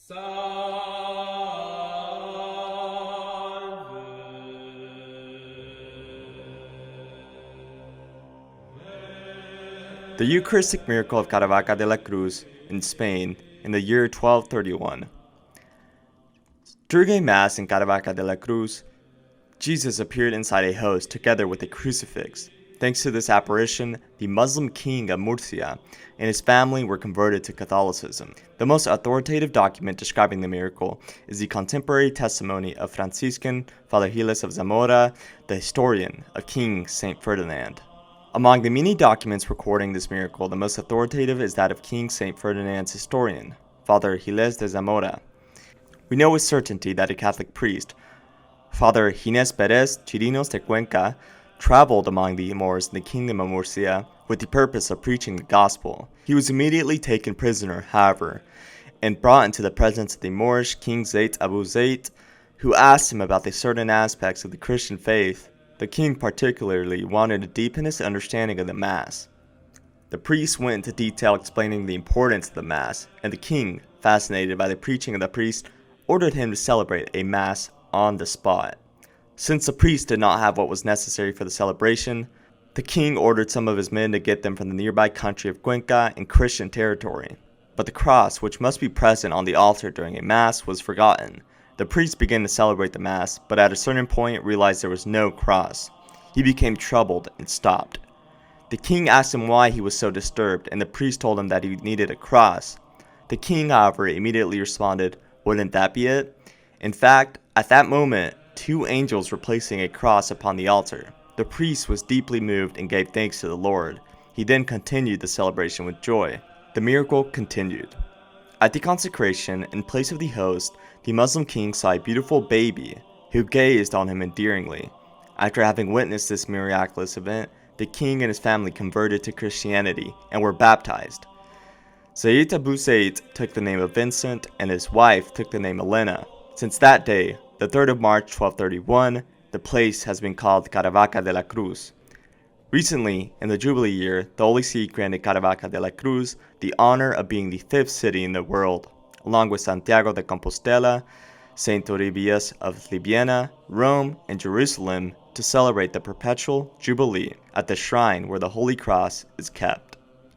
The Eucharistic miracle of Caravaca de la Cruz in Spain in the year 1231. During a Mass in Caravaca de la Cruz, Jesus appeared inside a host together with a crucifix. Thanks to this apparition, the Muslim king of Murcia and his family were converted to Catholicism. The most authoritative document describing the miracle is the contemporary testimony of Franciscan Father Giles of Zamora, the historian of King Saint Ferdinand. Among the many documents recording this miracle, the most authoritative is that of King Saint Ferdinand's historian, Father Giles de Zamora. We know with certainty that a Catholic priest, Father Ginés Pérez Chirinos de Cuenca, traveled among the Moors in the kingdom of Murcia with the purpose of preaching the gospel. He was immediately taken prisoner, however, and brought into the presence of the Moorish King Zeyd Abu Zeyd, who asked him about the certain aspects of the Christian faith. The king particularly wanted to deepen his understanding of the Mass. The priest went into detail explaining the importance of the Mass, and the king, fascinated by the preaching of the priest, ordered him to celebrate a Mass on the spot. Since the priest did not have what was necessary for the celebration, the king ordered some of his men to get them from the nearby country of Cuenca in Christian territory. But the cross, which must be present on the altar during a Mass, was forgotten. The priest began to celebrate the Mass, but at a certain point realized there was no cross. He became troubled and stopped. The king asked him why he was so disturbed, and the priest told him that he needed a cross. The king, however, immediately responded, "Wouldn't that be it?" In fact, at that moment, two angels were placing a cross upon the altar. The priest was deeply moved and gave thanks to the Lord. He then continued the celebration with joy. The miracle continued. At the consecration, in place of the host, the Muslim king saw a beautiful baby who gazed on him endearingly. After having witnessed this miraculous event, the king and his family converted to Christianity and were baptized. Zeyd Abu Zeyd took the name of Vincent and his wife took the name Elena. Since that day, the 3rd of March 1231, the place has been called Caravaca de la Cruz. Recently, in the Jubilee year, the Holy See granted Caravaca de la Cruz the honor of being the 5th city in the world, along with Santiago de Compostela, St. Toribías of Libya, Rome, and Jerusalem, to celebrate the perpetual Jubilee at the shrine where the Holy Cross is kept.